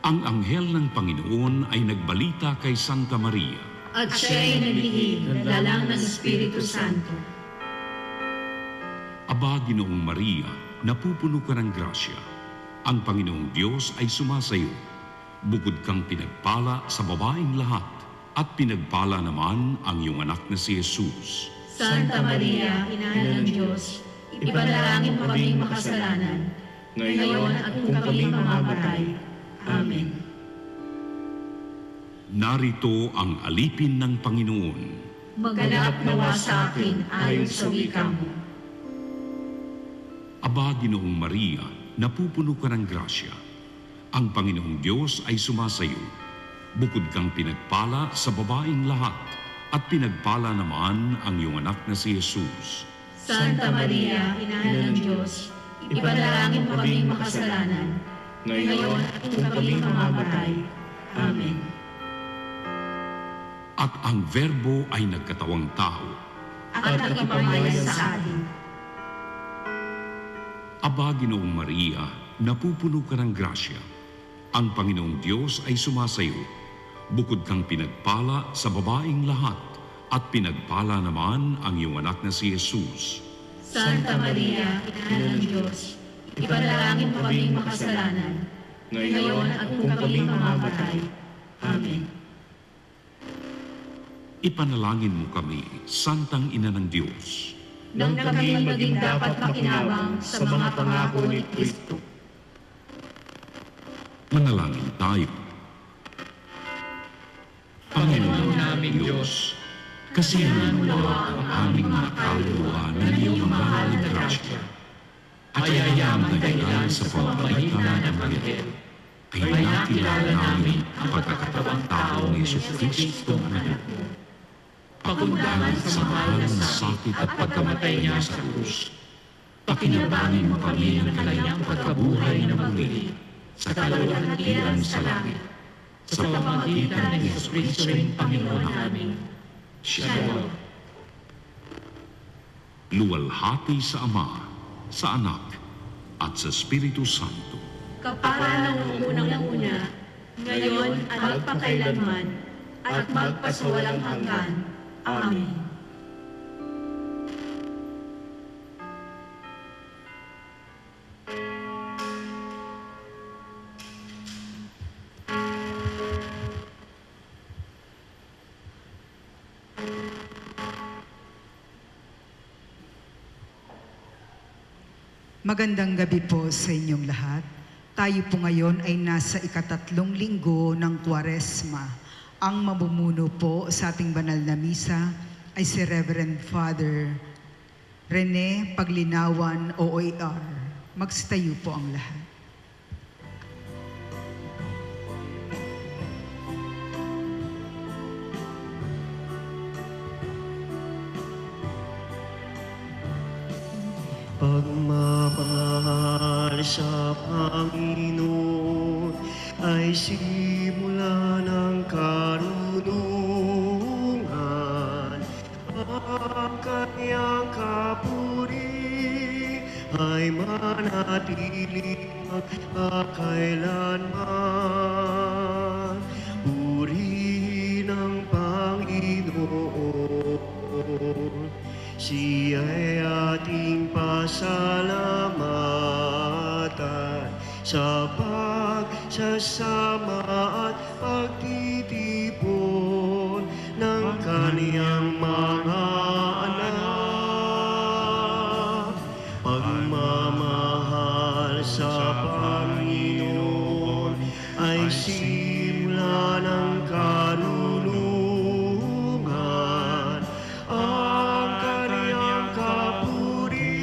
Ang anghel ng Panginoon ay nagbalita kay Santa Maria. At siya'y naglihim ng lalang ng Espiritu Santo. Aba, Ginoong Maria, napupuno ka ng grasya. Ang Panginoong Diyos ay sumasayo. Bukod kang pinagpala sa babaeng lahat, at pinagpala naman ang iyong anak na si Jesus. Santa Maria, Ina ng Diyos, ipanalangin mo kaming makasalanan, ngayon at kung kami mamamatay. Amen. Narito ang alipin ng Panginoon. Maganap nawa sa akin ayon sa wika mo. Aba, Ginoong Maria, napupuno ka ng grasya. Ang Panginoong Diyos ay sumasayo. Bukod kang pinagpala sa babaeng lahat, at pinagpala naman ang iyong anak na si Jesus. Santa Maria, Ina ng Diyos, ipanalangin mo kaming makasalanan, ngayon at kung kami mamamatay. Amen. At ang Verbo ay nagkatawang tao. At nakipamayan sa atin. Aba, Ginoong Maria, napupuno ka ng grasya. Ang Panginoong Diyos ay sumasayo. Bukod kang pinagpala sa babaeng lahat, at pinagpala naman ang iyong anak na si Jesus. Santa Maria, Ina ng Diyos, ipanalangin mo kaming makasalanan, ngayon at kung kami mamamatay. Amen. Ipanalangin mo kami, Santang Ina ng Diyos. Nang kami maging dapat makinabang sa mga pangako ni Kristo. Manalangin tayo. Panginoon naming Diyos, kasiyahan mo ang aming mga kaluluwa ng iyong mahal na grasya. At kayang dahilan sa pamamagitan ng Anghel, ay nakilala namin ang pagkakatawang tao ni Jesucristo ang anak mo. Pakundangan sa mahal na sakit at pagkamatay niya sa krus. Pakinabangin mo kami ng kanyang pagkabuhay na muli sa kaluwalhatian sa langit. Sa pamamagitan ng Jesucristo ring Panginoon namin. Shalom. Luwalhati sa Ama, sa Anak, at sa Espiritu Santo. Kapara ng unang-una, ngayon at magpakailanman, at magpasawalang hanggan. Amen. Magandang gabi po sa inyong lahat. Tayo po ngayon ay nasa ikatatlong linggo ng Kwaresma. Ang mamumuno po sa ating banal na misa ay si Reverend Father Rene Paglinawan, OAR. Magstayo po ang lahat. Pagmamahal sa Panginoon ay simula ng karunungan. Ang kanyang kapuri ay manatili magpakailanman. Purihin ang Panginoon, siya'y ating pasalamatan sa pagsasama at pagtitipon ng kaniyang mga anak. Pagmamahal sa Panginoon ay simula ng kanunungan. Ang kaniyang kapuri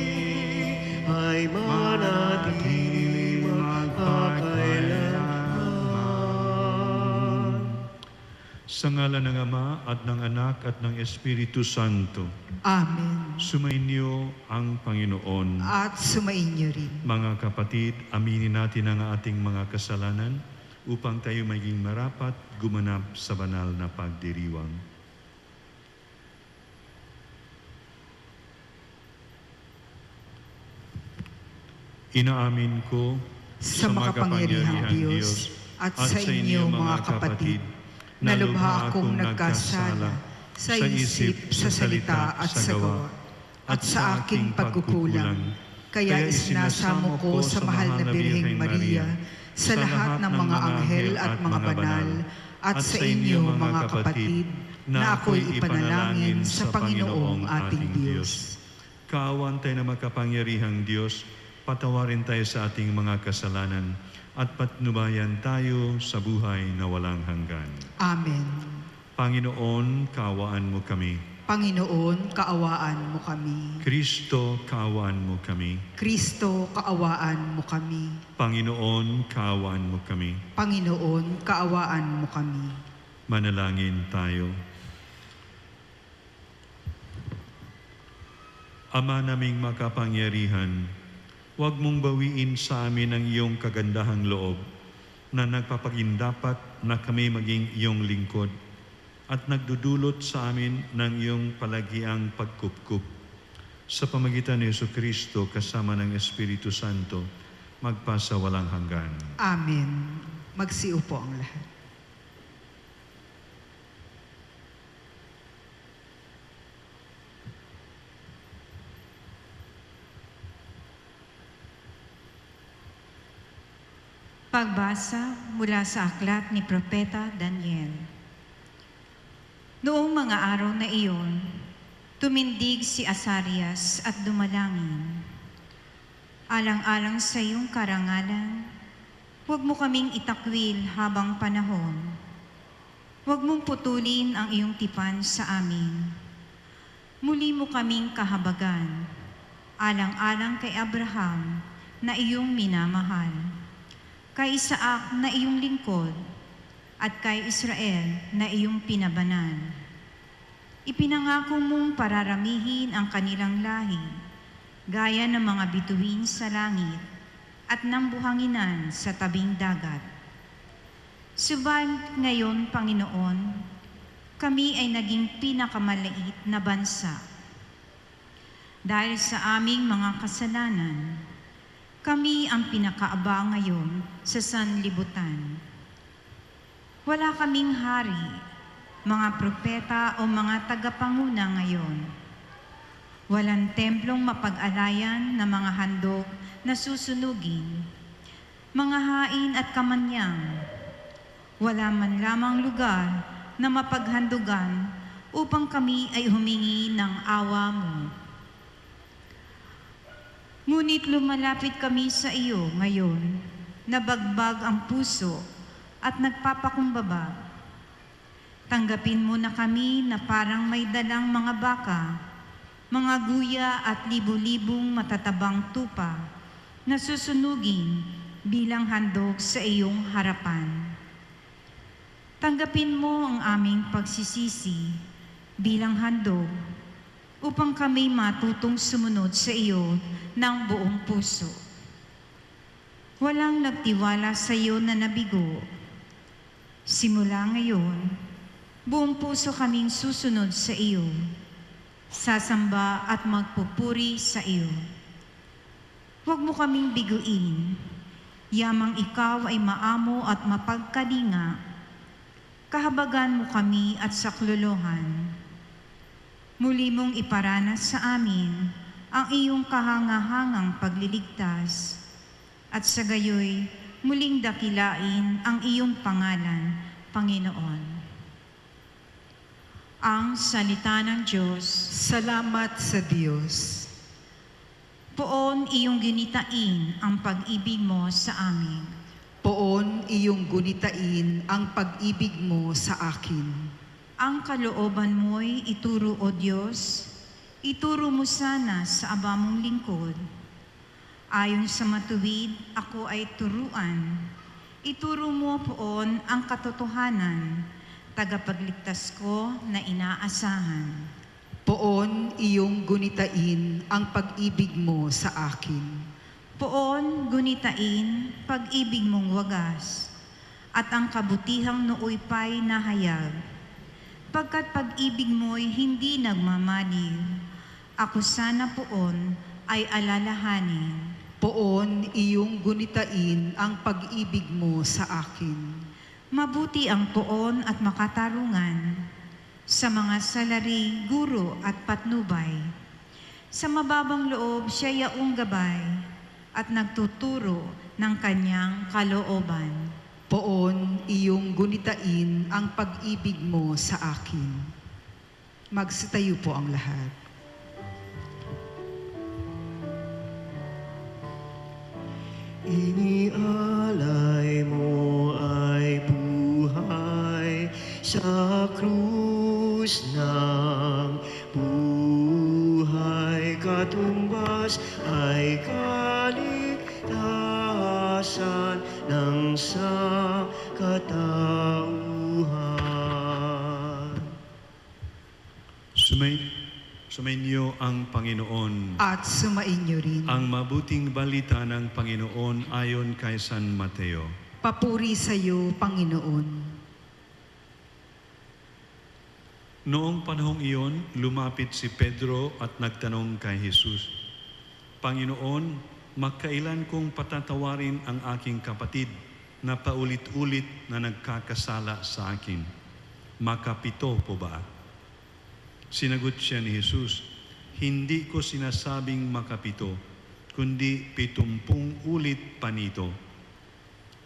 ay manatili magpakailanman. Sa ngalan ng Ama at ng Anak at ng Espiritu Santo. Amen. Sumainyo ang Panginoon. At sumainyo rin. Mga kapatid, aminin natin ang ating mga kasalanan upang tayo maging marapat gumanap sa banal na pagdiriwang. Inaamin ko Sa makapangyarihang Diyos at sa inyo mga kapatid, na lubha akong nagkasala sa isip, sa salita at sa gawa, at sa aking pagkukulang. Kaya isinasamo ko sa mahal na Birheng Maria, sa lahat ng mga anghel at mga banal, at sa inyo mga kapatid, na ako'y ipanalangin sa Panginoong ating Diyos. Kaawan tayo na makapangyarihang Diyos, patawarin tayo sa ating mga kasalanan at patnubayan tayo sa buhay na walang hanggan. Amen. Panginoon, kaawaan mo kami. Panginoon, kaawaan mo kami. Kristo, kaawaan mo kami. Kristo, kaawaan mo kami. Panginoon, kaawaan mo kami. Panginoon, kaawaan mo kami. Manalangin tayo. Ama naming makapangyarihan, huwag mong bawiin sa amin ang iyong kagandahang loob na nagpapagindapat na kami maging iyong lingkod at nagdudulot sa amin ng iyong palagiang pagkupkup. Sa pamagitan ni Jesucristo kasama ng Espiritu Santo, magpasa walang hanggan. Amen. Magsiupo ang lahat. Pagbasa mula sa aklat ni Propeta Daniel. Noong mga araw na iyon, tumindig si Asarias at dumalangin. Alang-alang sa iyong karangalan, huwag mo kaming itakwil habang panahon. Huwag mong putulin ang iyong tipan sa amin. Muli mo kaming kahabagan, alang-alang kay Abraham na iyong minamahal, kay Isaac na iyong lingkod, at kay Israel na iyong pinabanan. Ipinangako mong pararamihin ang kanilang lahi, gaya ng mga bituin sa langit at ng buhanginan sa tabing dagat. Subalit ngayon, Panginoon, kami ay naging pinakamaliit na bansa. Dahil sa aming mga kasalanan, kami ang pinakaaba ngayon sa sanlibutan. Wala kaming hari, mga propeta o mga tagapanguna ngayon. Walang templong mapag-alayan na mga handog na susunugin, mga hain at kamanyang. Wala man lamang lugar na mapaghandugan upang kami ay humingi ng awa mo. Ngunit lumalapit kami sa iyo ngayon, nabagbag ang puso at nagpapakumbaba. Tanggapin mo na kami na parang may dalang mga baka, mga guya at libu-libong matatabang tupa na susunugin bilang handog sa iyong harapan. Tanggapin mo ang aming pagsisisi bilang handog upang kami matutong sumunod sa iyo ng buong puso. Walang nagtiwala sa iyo na nabigo. Simula ngayon, buong puso kaming susunod sa iyo, sasamba at magpupuri sa iyo. Huwag mo kaming biguin, yamang ikaw ay maamo at mapagkalinga, kahabagan mo kami at saklolohan. Muli mong iparanas sa amin ang iyong kahangahangang pagliligtas, at sa gayoy muling dakilain ang iyong pangalan, Panginoon. Ang salita ng Diyos. Salamat sa Diyos. Poon iyong ginitain ang pag-ibig mo sa amin. Poon iyong gunitain ang pag-ibig mo sa akin. Ang kalooban mo'y ituro, O Diyos, ituro mo sana sa aba mong lingkod. Ayon sa matuwid, ako ay turuan. Ituro mo poon ang katotohanan, tagapagligtas ko na inaasahan. Poon iyong gunitain ang pag-ibig mo sa akin. Poon gunitain pag-ibig mong wagas, at ang kabutihang nooy pa'y nahayag. Pagkat pag-ibig mo'y hindi nagmamaliw, ako sana poon ay alalahanin. Poon iyong gunitain ang pag-ibig mo sa akin. Mabuti ang poon at makatarungan sa mga salari, guro at patnubay. Sa mababang loob siya yaong gabay at nagtuturo ng kanyang kalooban. Poon iyong gunitain ang pag-ibig mo sa akin. Magsitayo po ang lahat. Inialay mo ay buhay sa krus ng buhay, katumbas ay kaligtasan ng sangkatauhan. Sumainyo ang Panginoon. At sumainyo rin. Ang mabuting balita ng Panginoon ayon kay San Mateo. Papuri sa iyo, Panginoon. Noong panahong iyon, lumapit si Pedro at nagtanong kay Jesus, Panginoon, magkailan kong patatawarin ang aking kapatid na paulit-ulit na nagkakasala sa akin? Makapito po ba? Sinagot siya ni Jesus, hindi ko sinasabing makapito, kundi 70 ulit pa nito.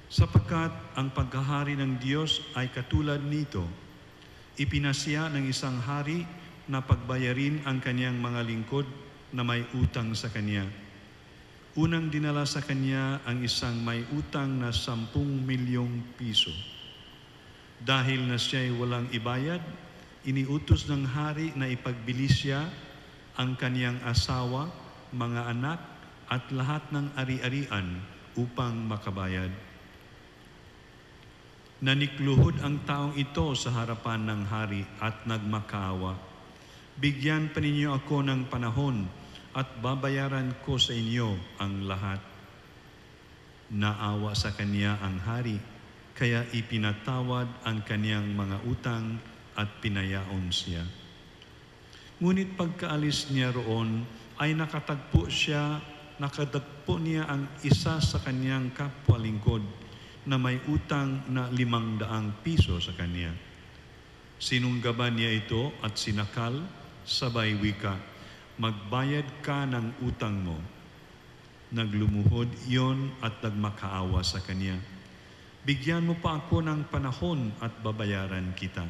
Sapagkat ang paghahari ng Diyos ay katulad nito, ipinasya ng isang hari na pagbayarin ang kanyang mga lingkod na may utang sa kanya. Unang dinala sa kanya ang isang may utang na 10 milyong piso. Dahil na siya'y walang ibayad, iniutos ng hari na ipagbili siya ang kaniyang asawa, mga anak, at lahat ng ari-arian upang makabayad. Nanikluhod ang taong ito sa harapan ng hari at nagmakaawa. Bigyan pa ninyo ako ng panahon at babayaran ko sa inyo ang lahat. Naawa sa kanya ang hari, kaya ipinatawad ang kaniyang mga utang at pinayaon siya. Ngunit pagkaalis niya roon, ay nakatagpo niya ang isa sa kanyang kapwa-lingkod na may utang na 500 piso sa kanya. Sinunggaban niya ito at sinakal, sabay wika, magbayad ka ng utang mo. Naglumuhod iyon at nagmakaawa sa kanya. Bigyan mo pa ako ng panahon at babayaran kita.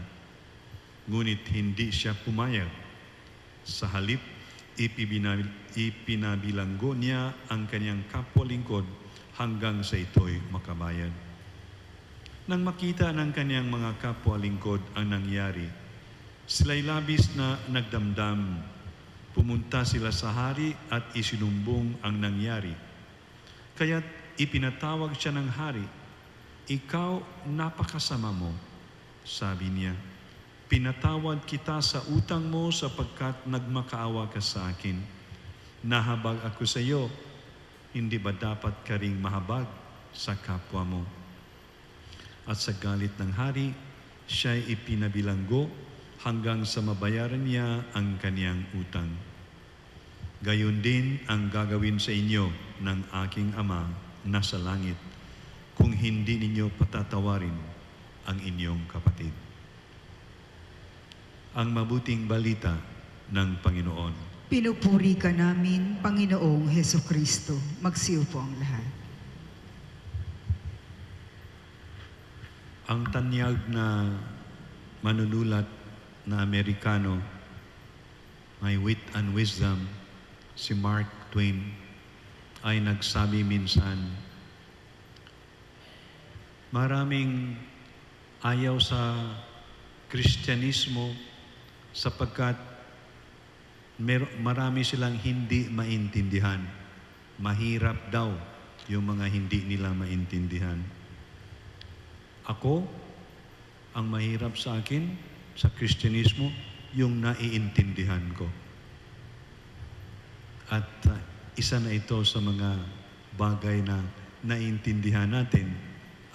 Ngunit hindi siya pumayag. Sa halip, ipinabilanggo niya ang kanyang kapwa-lingkod hanggang sa ito'y makabayad. Nang makita ng kanyang mga kapwa-lingkod ang nangyari, sila'y labis na nagdamdam. Pumunta sila sa hari at isinumbong ang nangyari. Kaya't ipinatawag siya ng hari. Ikaw, napakasama mo, sabi niya. Pinatawad kita sa utang mo sapagkat nagmakaawa ka sa akin. Nahabag ako sa iyo, hindi ba dapat ka ring mahabag sa kapwa mo? At sa galit ng hari, siya'y ipinabilanggo hanggang sa mabayaran niya ang kaniyang utang. Gayon din ang gagawin sa inyo ng aking Ama na sa langit kung hindi ninyo patatawarin ang inyong kapatid. Ang mabuting balita ng Panginoon. Pinupuri ka namin, Panginoong Heso Kristo. Magsiupo ang lahat. Ang tanyag na manunulat na Amerikano, may wit and wisdom, si Mark Twain, ay nagsabi minsan, maraming ayaw sa Kristyanismo sapagkat marami silang hindi maintindihan. Mahirap daw yung mga hindi nila maintindihan. Ako, ang mahirap sa akin, sa Kristyanismo, yung naiintindihan ko. At isa na ito sa mga bagay na naiintindihan natin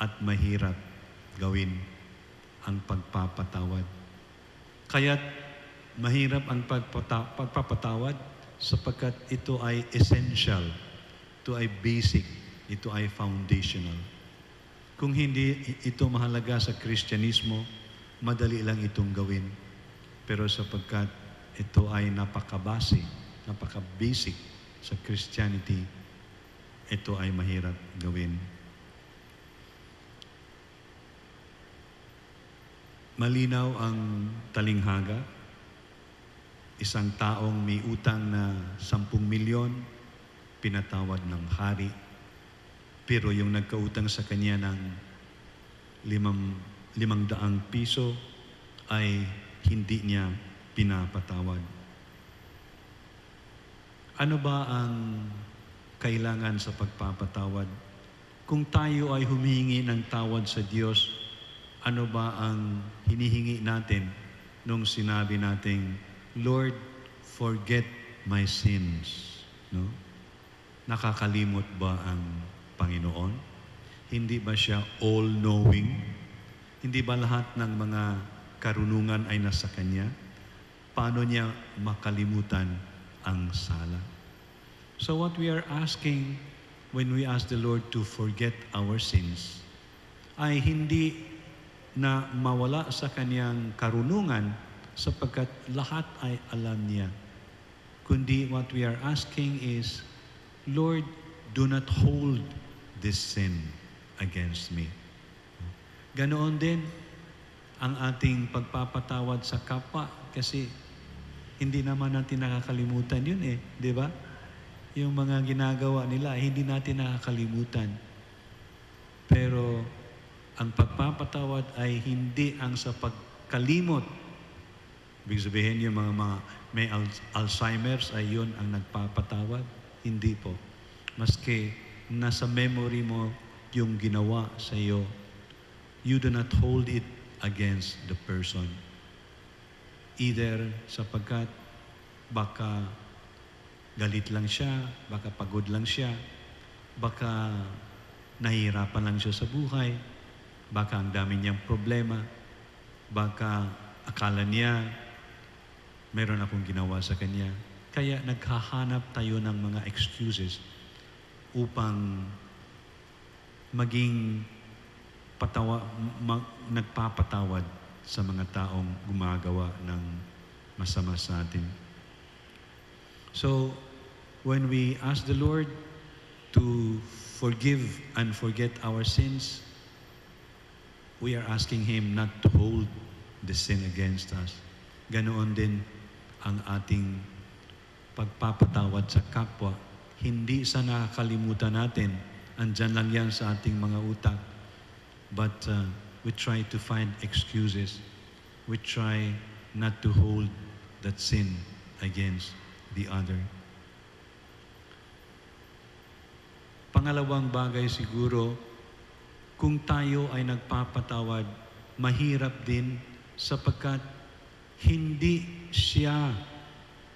at mahirap gawin ang pagpapatawad. Kaya't mahirap ang pagpapatawad sapagkat ito ay essential Ito ay basic, ito ay foundational. Kung hindi ito mahalaga sa Kristyanismo, madali lang itong gawin. Pero sapagkat ito ay napaka-basic sa Christianity, ito ay mahirap gawin. Malinaw ang talinghaga. Isang taong may utang na 10 milyon, pinatawad ng hari. Pero yung nagkautang sa kanya ng 500 piso ay hindi niya pinapatawad. Ano ba ang kailangan sa pagpapatawad? Kung tayo ay humihingi ng tawad sa Diyos, ano ba ang hinihingi natin nung sinabi nating, Lord, forget my sins? No? Nakakalimot ba ang Panginoon? Hindi ba siya all-knowing? Hindi ba lahat ng mga karunungan ay nasa Kanya? Paano niya makalimutan ang sala? So what we are asking when we ask the Lord to forget our sins ay hindi na mawala sa Kanyang karunungan sapagkat lahat ay alam niya. Kundi what we are asking is, Lord, do not hold this sin against me. Ganoon din ang ating pagpapatawad sa kapwa kasi hindi naman natin nakakalimutan yun di ba? Yung mga ginagawa nila, hindi natin nakakalimutan. Pero ang pagpapatawad ay hindi ang sa pagkalimot. Ibig sabihin yung mga may Alzheimer's ay yun ang nagpapatawad. Hindi po. Maski nasa memory mo yung ginawa sa iyo, you do not hold it against the person. Either sapagkat baka galit lang siya, baka pagod lang siya, baka nahihirapan lang siya sa buhay, baka ang dami niyang problema, baka akala niya meron akong ginawa sa kanya. Kaya naghahanap tayo ng mga excuses upang maging nagpapatawad sa mga taong gumagawa ng masama sa atin. So, when we ask the Lord to forgive and forget our sins, we are asking Him not to hold the sin against us. Ganoon din ang ating pagpapatawad sa kapwa. Hindi sa nakakalimutan natin, andyan lang yan sa ating mga utak. But we try to find excuses. We try not to hold that sin against the other. Pangalawang bagay siguro, kung tayo ay nagpapatawad, mahirap din sapagkat hindi siya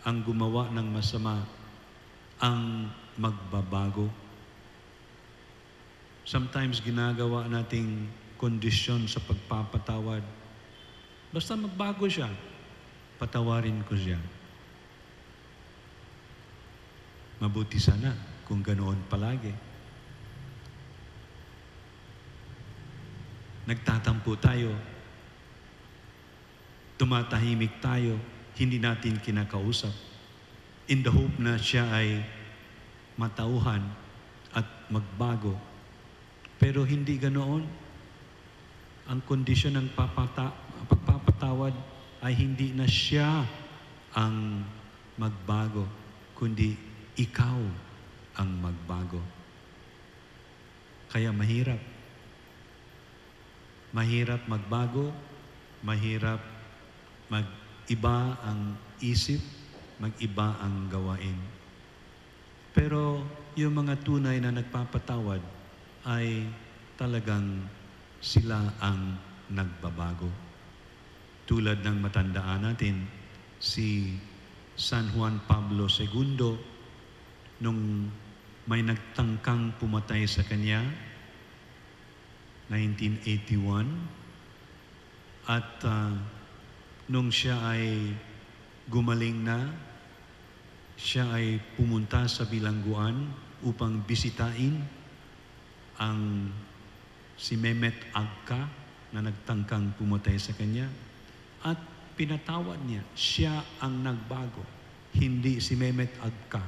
ang gumawa ng masama, ang magbabago. Sometimes ginagawa nating kondisyon sa pagpapatawad. Basta magbago siya, patawarin ko siya. Mabuti sana kung ganoon palagi. Nagtatampo tayo, tumatahimik tayo, hindi natin kinakausap, in the hope na siya ay matauhan at magbago. Pero hindi ganoon. Ang kondisyon ng pagpapatawad ay hindi na siya ang magbago, kundi ikaw ang magbago. Kaya mahirap. Mahirap magbago, mahirap mag-iba ang isip, mag-iba ang gawain. Pero yung mga tunay na nagpapatawad ay talagang sila ang nagbabago. Tulad ng matandaan natin, si San Juan Pablo II, nung may nagtangkang pumatay sa kanya, 1981, at nung siya ay gumaling na, siya ay pumunta sa bilangguan upang bisitain ang si Mehmet Agca na nagtangkang pumatay sa kanya at pinatawad niya. Siya ang nagbago. Hindi si Mehmet Agca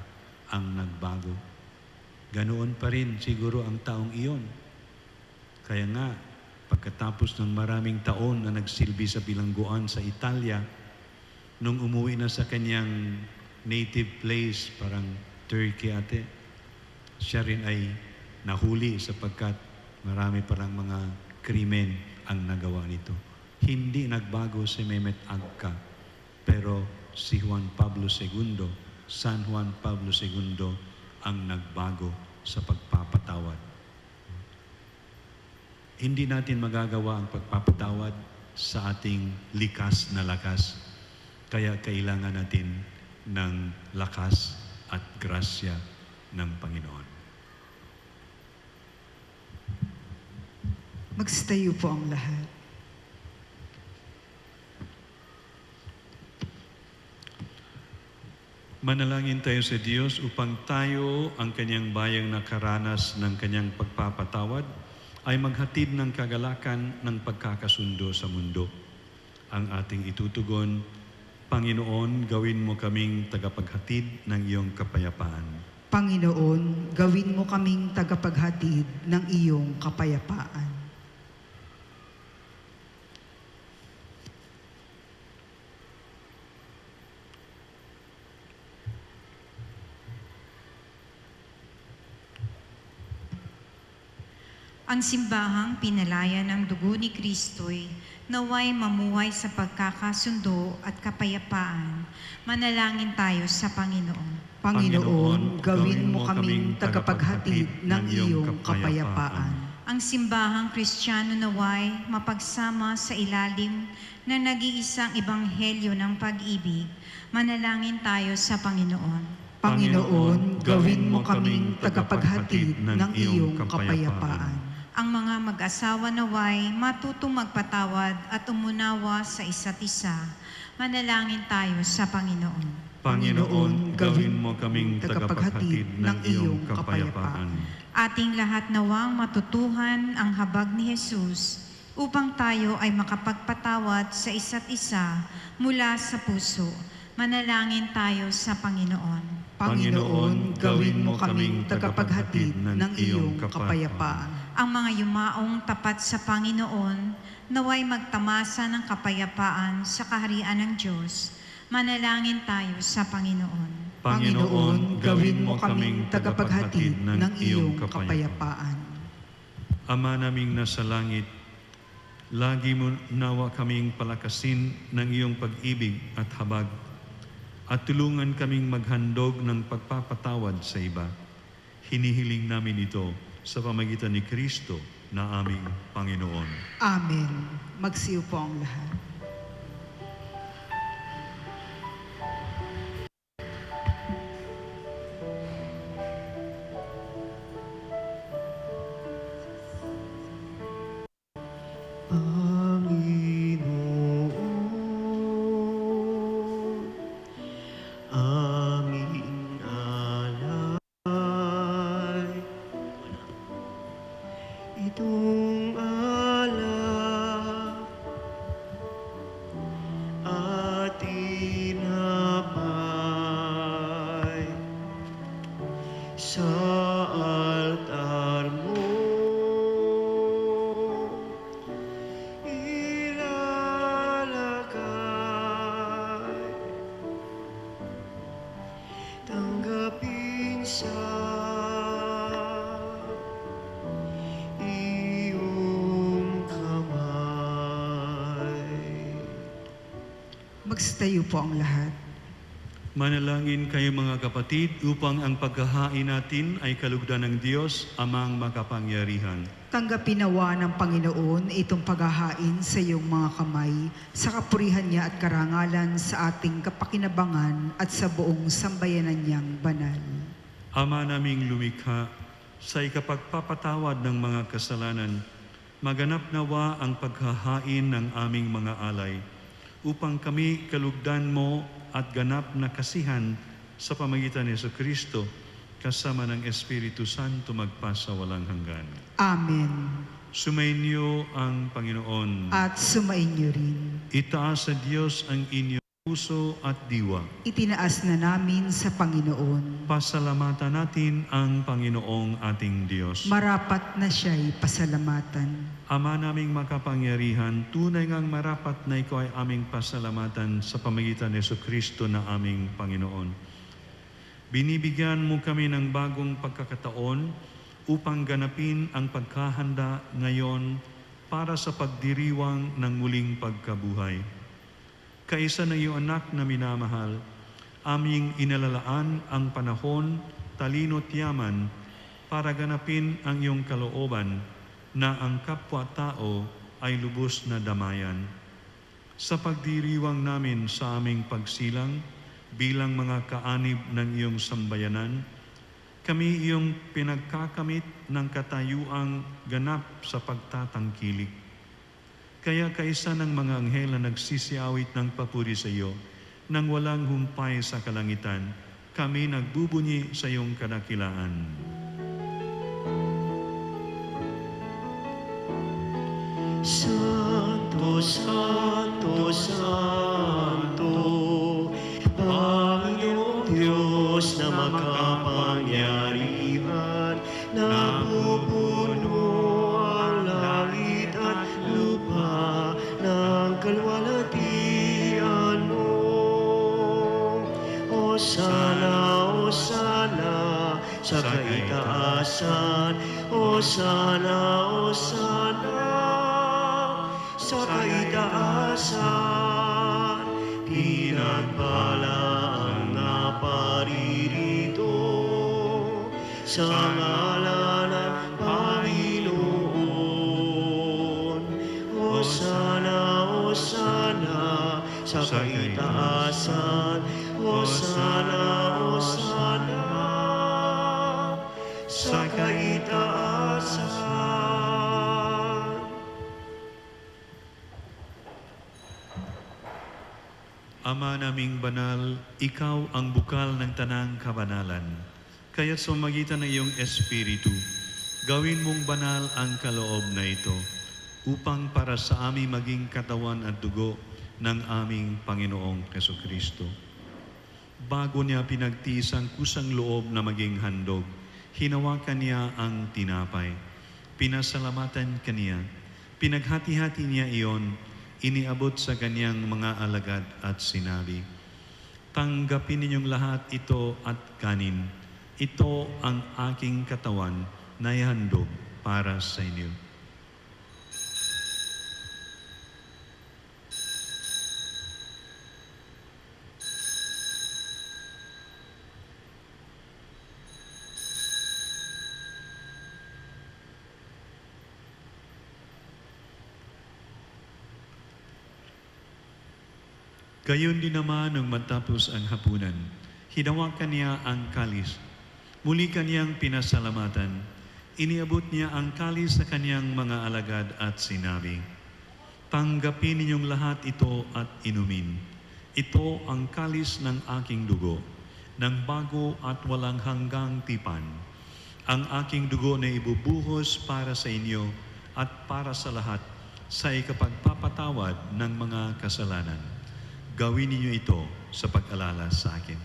ang nagbago. Ganoon pa rin siguro ang taong iyon. Kaya nga, pagkatapos ng maraming taon na nagsilbi sa bilangguan sa Italia, nung umuwi na sa kanyang native place, parang Turkey ate, siya rin ay nahuli sapagkat marami parang mga krimen ang nagawa nito. Hindi nagbago si Mehmet Agca, pero si Juan Pablo II, San Juan Pablo II ang nagbago sa pagpapatawad. Hindi natin magagawa ang pagpapatawad sa ating likas na lakas. Kaya kailangan natin ng lakas at grasya ng Panginoon. Magstayo po ang lahat. Manalangin tayo sa Diyos upang tayo, ang kanyang bayang nakaranas ng kanyang pagpapatawad, ay maghatid ng kagalakan ng pagkakasundo sa mundo. Ang ating itutugon, Panginoon, gawin mo kaming tagapaghatid ng iyong kapayapaan. Panginoon, gawin mo kaming tagapaghatid ng iyong kapayapaan. Ang simbahang pinalaya ng dugo ni Kristo'y naway mamuhay sa pagkakasundo at kapayapaan. Manalangin tayo sa Panginoon. Panginoon, gawin mo kaming tagapaghatid ng iyong kapayapaan. Ang simbahang Kristiyano naway mapagsama sa ilalim na nag-iisang ebanghelyo ng pag-ibig. Manalangin tayo sa Panginoon. Panginoon, gawin mo kaming tagapaghatid ng iyong kapayapaan. Ang mga mag-asawa naway matutong magpatawad at umunawa sa isa't isa. Manalangin tayo sa Panginoon. Panginoon, gawin mo kaming tagapaghatid ng iyong kapayapaan. Ating lahat nawang matutuhan ang habag ni Jesus upang tayo ay makapagpatawad sa isa't isa mula sa puso. Manalangin tayo sa Panginoon. Panginoon, gawin mo kaming tagapaghatid ng iyong kapayapaan. Ang mga yumaong tapat sa Panginoon, naway magtamasa ng kapayapaan sa kaharian ng Diyos. Manalangin tayo sa Panginoon. Panginoon, gawin mo kaming tagapaghatid ng iyong kapayapaan. Ama naming nasa langit, lagi mo nawa kaming palakasin ng iyong pag-ibig at habag, at tulungan kaming maghandog ng pagpapatawad sa iba. Hinihiling namin ito sa pamagitan ni Kristo na aming Panginoon. Amen. Magsiyo po ang lahat. Panginoon, aming alay, itong alak at tinapay sa altar mo. Tanggapin sa iyong kamay. Magstayo po ang lahat. Manalangin kayo mga kapatid upang ang paghahain natin ay kalugdan ng Diyos, Amang makapangyarihan. Tanggapin nawa ng Panginoon itong paghahain sa iyong mga kamay, sa kapurihan niya at karangalan sa ating kapakinabangan at sa buong sambayanan niyang banal. Ama naming lumikha, sa ikapagpapatawad ng mga kasalanan, maganap nawa ang paghahain ng aming mga alay, upang kami kalugdan mo at ganap na kasihan sa pamagitan ni Jesucristo, kasama ng Espiritu Santo magpasa walang hanggan. Amen. Sumainyo ang Panginoon. At sumainyo rin. Itaas sa Diyos ang inyong puso at diwa. Itinaas na namin sa Panginoon. Pasalamatan natin ang Panginoong ating Diyos. Marapat na siya'y pasalamatan. Ama naming makapangyarihan, tunay ngang marapat na ikaw ay aming pasalamatan sa pamagitan ni Jesucristo na aming Panginoon. Binibigyan mo kami ng bagong pagkakataon upang ganapin ang pagkahanda ngayon para sa pagdiriwang ng muling pagkabuhay. Kaisa ng iyong anak na minamahal, aming inalalaan ang panahon, talino't yaman para ganapin ang iyong kalooban na ang kapwa-tao ay lubos na damayan. Sa pagdiriwang namin sa aming pagsilang bilang mga kaanib ng iyong sambayanan, kami iyong pinagkakamit ng katayuang ganap sa pagtatangkilik. Kaya kaisa ng mga anghel na nagsisiawit ng papuri sa iyo, nang walang humpay sa kalangitan, kami nagbubunyi sa iyong kadakilaan. Santo, Santo, Santo, Panginoong Diyos na makapangyarihan, napupuno ang langit at lupa ng kalwalhatian mo. Hosana, Hosana, sa kaitaasan, Hosana, Hosana, sa kaitaasan, pinagpala ang naparirito sa ngalan ng Panginoon. Hosana, Hosana, sa kaitaasan, Hosana, Hosana, sa kaitaasan. Ama naming banal, ikaw ang bukal ng tanang kabanalan. Kaya't sa magitan ng iyong Espiritu, gawin mong banal ang kaloob na ito, upang para sa aming maging katawan at dugo ng aming Panginoong Jesucristo. Bago niya pinagtiis ang kusang loob na maging handog, hinawakan niya ang tinapay. Pinasalamatan kaniya, pinaghati-hati niya iyon, iniabot sa kanyang mga alagad at sinabi, "Tanggapin ninyong lahat ito at kanin. Ito ang aking katawan na ihandog para sa inyo." Gayon din naman nung matapos ang hapunan, hinawakan niya ang kalis. Muli kaniyang pinasalamatan. Iniabot niya ang kalis sa kaniyang mga alagad at sinabi, "Tanggapin ninyong lahat ito at inumin. Ito ang kalis ng aking dugo, ng bago at walang hanggang tipan. Ang aking dugo na ibubuhos para sa inyo at para sa lahat sa ikapagpapatawad ng mga kasalanan. Gawin ninyo ito sa pag-alala sa akin."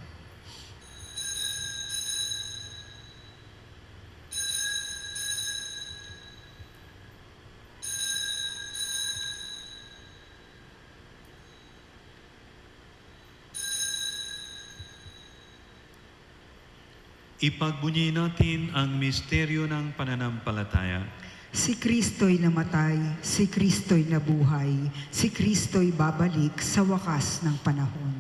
Ipagbunyi natin ang misteryo ng pananampalataya. Si Kristo'y namatay, si Kristo'y nabuhay, si Kristo'y babalik sa wakas ng panahon.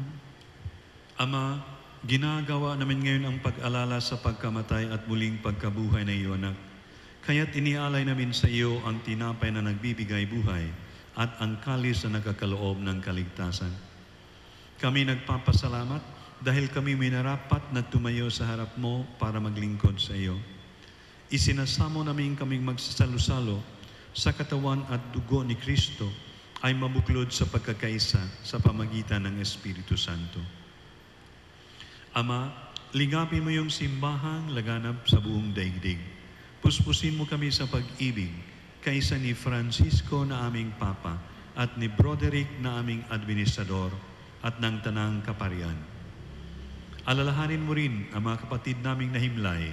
Ama, ginagawa namin ngayon ang pag-alala sa pagkamatay at muling pagkabuhay ng iyong anak. Kaya't inialay namin sa iyo ang tinapay na nagbibigay buhay at ang kalis na nagkakaloob ng kaligtasan. Kami nagpapasalamat dahil kami minarapat na tumayo sa harap mo para maglingkod sa iyo. Isinasamo namin kaming magsasalo-salo sa katawan at dugo ni Kristo ay mabuklod sa pagkakaisa sa pamagitan ng Espiritu Santo. Ama, Ligapin mo yung simbahang laganap sa buong daigdig. Puspusin mo kami sa pag-ibig kaysa ni Francisco na aming Papa at ni Broderick na aming Administrador at ng Tanang Kaparian. Alalahanin mo rin ang mga kapatid naming nahimlay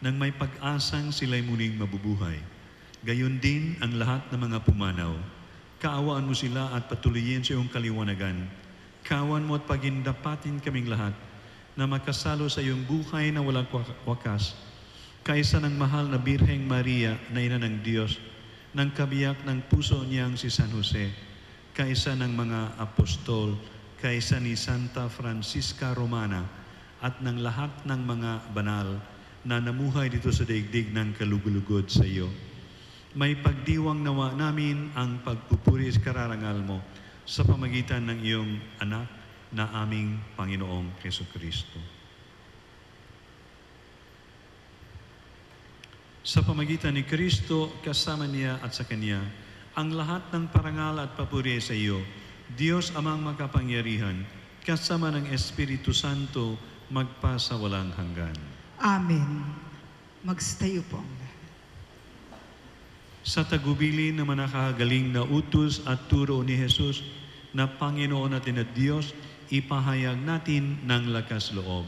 nang may pag-asang sila'y muling mabubuhay. Gayon din ang lahat ng mga pumanaw. Kaawaan mo sila at patuloyin sa iyong kaliwanagan. Kawan mo at pagindapatin kaming lahat na makasalo sa iyong buhay na walang wakas, kaysa ng mahal na Birheng Maria na ina ng Diyos, ng kabiyak ng puso niyang si San Jose, kaysa ng mga apostol, kaysa ni Santa Francisca Romana, at ng lahat ng mga banal na namuhay dito sa daigdig ng kalugulugod sa iyo. May pagdiwang nawa namin ang pagpupuri sa kararangal mo sa pamagitan ng iyong anak na aming Panginoong Jesucristo. Sa pamagitan ni Kristo, kasama niya at sa Kanya, ang lahat ng parangal at papuri sa iyo, Diyos amang makapangyarihan, kasama ng Espiritu Santo, magpasa walang hanggan. Amen. Magstayo po ang lahat. Sa tagubili na manakagaling na utos at turo ni Jesus na Panginoon natin at Diyos, ipahayag natin ng lakas loob.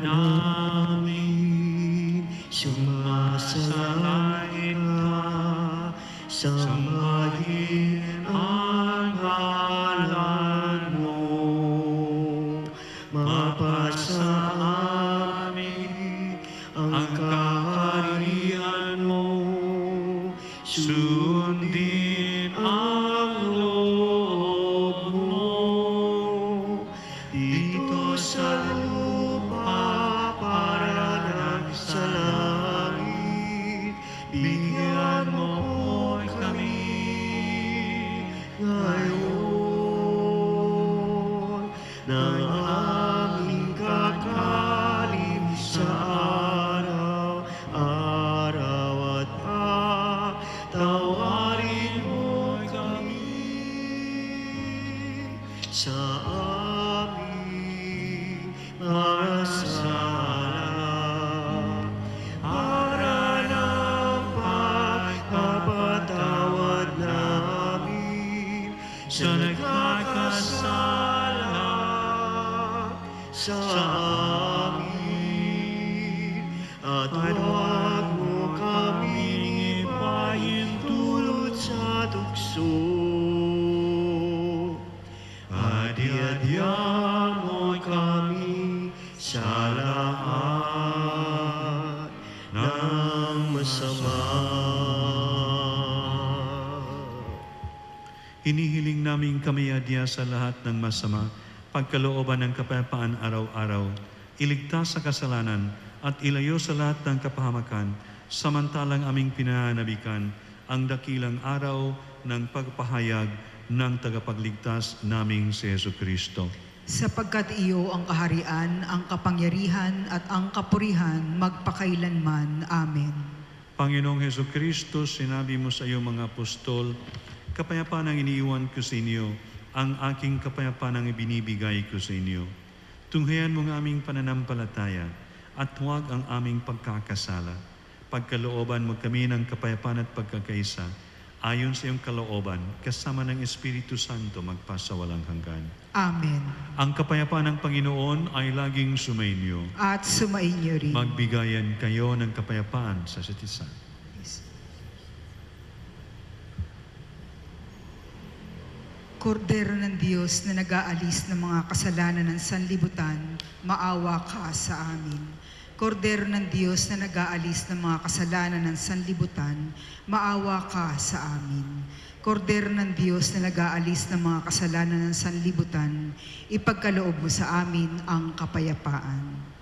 Amin. Sumasalangit ka, sambahin ang ngalan mo. Mapasa amin ang kaharian mo. Sundin ang loob mo. Dito sa lupa para ng sa langit, bigyan mo po kami ngayon ng aming kakanin sa araw-araw at patawarin mo kami sa aming mga sala para ng pagpapatawad namin sa nagkakasala sa amin. At huwag mo kaming ipahintulot sa tukso. Adi-adya mo kami sa lahat ng masama. Hinihiling namin kami adya sa lahat ng masama, pagkalooban ng kapayapaan araw-araw, iligtas sa kasalanan at ilayo sa lahat ng kapahamakan, samantalang aming pinananabikan ang dakilang araw ng pagpahayag ng tagapagligtas naming si Jesucristo. Sapagkat iyo ang kaharian, ang kapangyarihan at ang kapurihan magpakailanman. Amen. Panginoong Jesucristo, sinabi mo sa iyong mga apostol, kapayapaan ang iniiwan ko sa inyo, ang aking kapayapaan ang ibinibigay ko sa inyo. Tunghayan mo ang aming pananampalataya at huwag ang aming pagkakasala. Pagkalooban mo kami ng kapayapaan at pagkakaisa, ayon sa iyong kalooban, kasama ng Espiritu Santo magpasawalang hanggan. Amen. Ang kapayapaan ng Panginoon ay laging sumainyo. At sumainyo rin. Magbigayan kayo ng kapayapaan sa isa't isa. Kordero ng Diyos na nag-aalis ng mga kasalanan ng sanlibutan, maawa ka sa amin. Kordero ng Diyos na nag-aalis ng mga kasalanan ng sanlibutan, maawa ka sa amin. Kordero ng Diyos na nag-aalis ng mga kasalanan ng sanlibutan, ipagkaloob mo sa amin ang kapayapaan.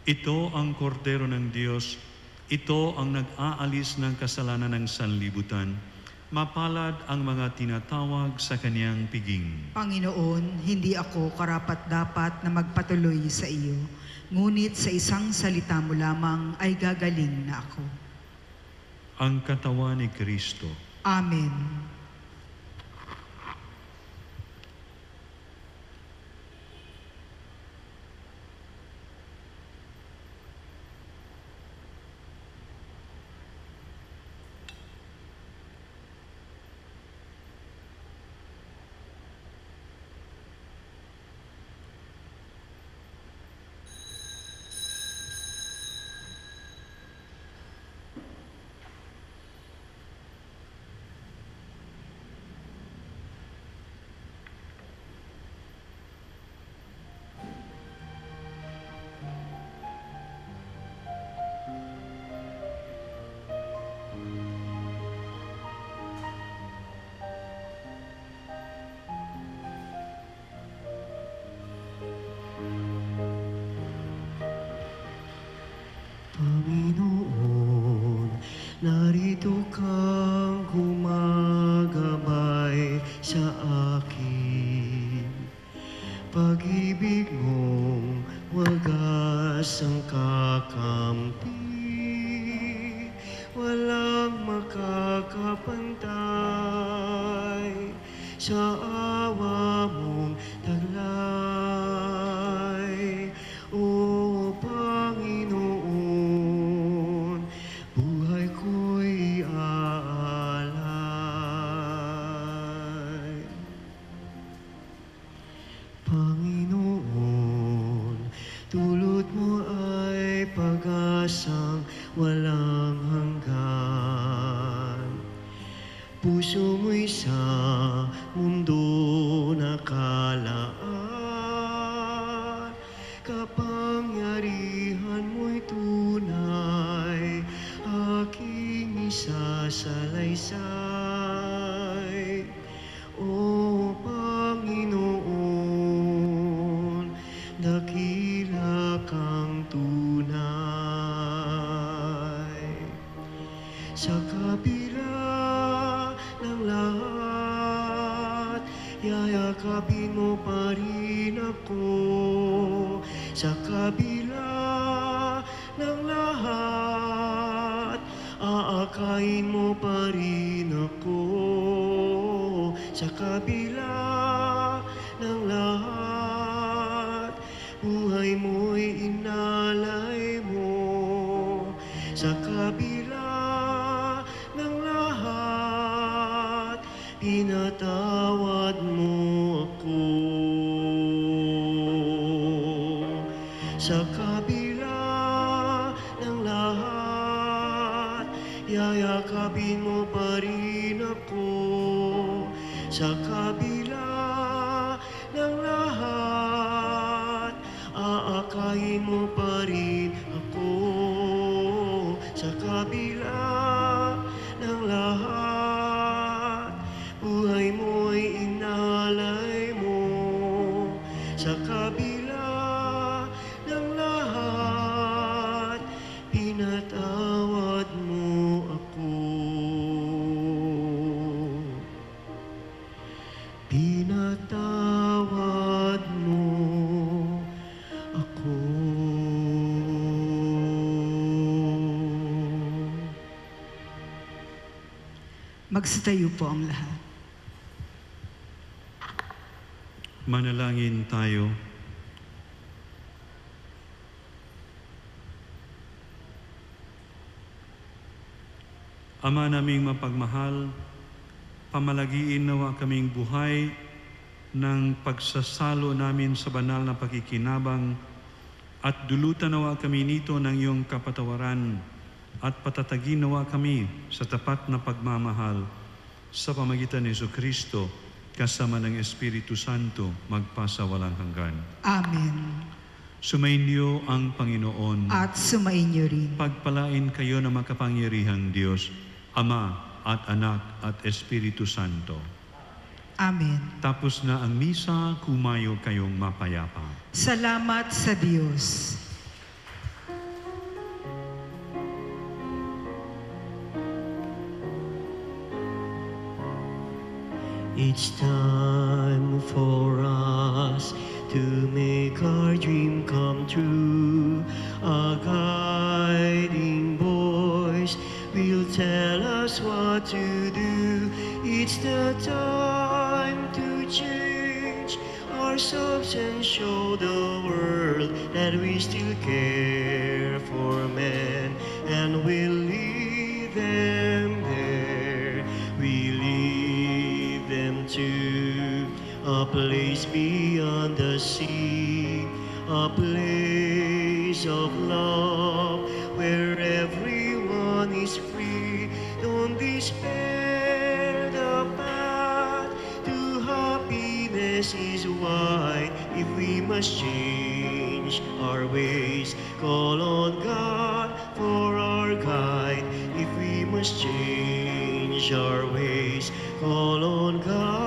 Ito ang kordero ng Diyos. Ito ang nag-aalis ng kasalanan ng sanlibutan. Mapalad ang mga tinatawag sa kaniyang piging. Panginoon, hindi ako karapat-dapat na magpatuloy sa iyo, ngunit sa isang salita mo lamang ay gagaling na ako. Ang katawan ni Kristo. Amen. Panginoon, narito kang gumagabay sa akin. Pag-ibig mong wagas ang kakampi, walang makakapantay sa awa mong taglay. O Panginoon, buhay ko'y aalay. Panginoon, dulot mo ay pag-asang walang hanggan. Puso mo'y sa mundo nakalaan. Kapangyarihan mo'y tunay, aking isasalaysay. O Panginoon, dakila kang tunay. Sa kabila ng lahat, yayakapin mo pa rin ako. Sa kabila ng lahat, aakayin mo pa rin ako. Sa kabila ng lahat, buhay mo'y inalay mo. Sa kabila ng lahat, pinatawad mo ako. Sa kabila ng lahat, yayakapin mo pa rin ako. Sa kabila ng lahat, aakayin mo pa rin ako. Sa kabila ng lahat, buhay mo'y inalay mo. Sa kabila ng lahat, pinatawad mo ako. Pinatawad mo ako. Magsitayo po ang lahat. Manalangin tayo. Ama naming mapagmahal, pamalagiin nawa kaming buhay ng pagsasalo namin sa banal na pakikinabang at dulutan nawa kami nito ng iyong kapatawaran at patatagin nawa kami sa tapat na pagmamahal sa pamagitan ni Jesucristo kasama ng Espiritu Santo magpasawalang hanggan. Amen. Sumainyo ang Panginoon. At sumainyo rin. Pagpalain kayo ng makapangyarihang Diyos, Ama at Anak at Espiritu Santo. Amen. Tapos na ang misa, kumayo kayong mapayapa. Salamat sa Diyos. It's time for us to make our dream come true. A guiding voice will tell us what to do. It's the time to change ourselves and show the world that we still care for men, and we'll lead them there. We lead them to a place beyond the sea, a place of love where everyone is free. Don't despair, the path to happiness is wide. If we must change our ways, call on God for our guide. If we must change our ways, call on God